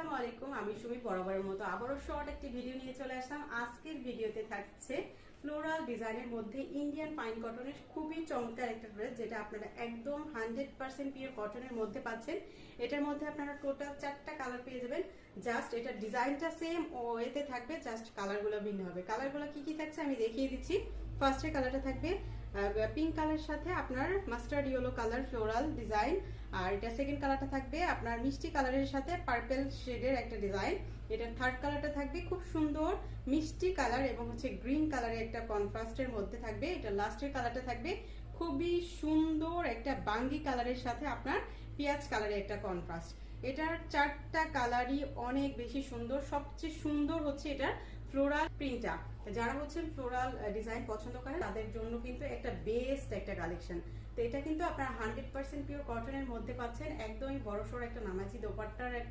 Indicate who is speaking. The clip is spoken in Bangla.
Speaker 1: আসসালামু আলাইকুম, আমি সুমি বরাবরের মতো আবারও শর্ট একটি ভিডিও নিয়ে চলে আসলাম। আজকের ভিডিওতে থাকছে ফ্লোরাল ডিজাইনের মধ্যে ইন্ডিয়ান পাইন কটনের খুবই চমৎকার একটা ড্রেস, যেটা আপনারা একদম 100% পিওর কটনের মধ্যে পাচ্ছেন। এটার মধ্যে আপনারা টোটাল 4টা কালার পেয়ে যাবেন। জাস্ট এটা ডিজাইনটা সেম ও এতে থাকবে, জাস্ট কালারগুলো ভিন্ন হবে। কালারগুলো কি কি থাকছে আমি দেখিয়ে দিচ্ছি। ফার্স্টের কালারটা থাকবে পিঙ্ক কালারের সাথে আপনার mustard yellow colour floral design, আর এটা সেকেন্ড কালারটা থাকবে আপনার মিষ্টি কালারের সাথে পার্পল শেডের একটা ডিজাইন। এটা থার্ড কালারটা থাকবে খুব সুন্দর মিষ্টি কালার এবং গ্রিন কালারের একটা কন্ট্রাস্টের মধ্যে থাকবে। এটা লাস্টের কালারটা থাকবে খুবই সুন্দর একটা বাঙ্গি কালারের সাথে আপনার পেঁয়াজ কালারের একটা কন্ট্রাস্ট। এটার 4টা কালারই অনেক বেশি সুন্দর। সবচেয়ে সুন্দর হচ্ছে এটার ফ্লোরাল প্রিন্টটা। যারা ফ্লোরাল ডিজাইন পছন্দ করেন তাদের জন্য কিন্তু একটা বেস্ট একটা কালেকশন। তো এটা কিন্তু আপনারা 100% পিওর কটনের মধ্যে পাচ্ছেন। একদমই বড়সড় একটা নামাজি দোপাট্টার একটা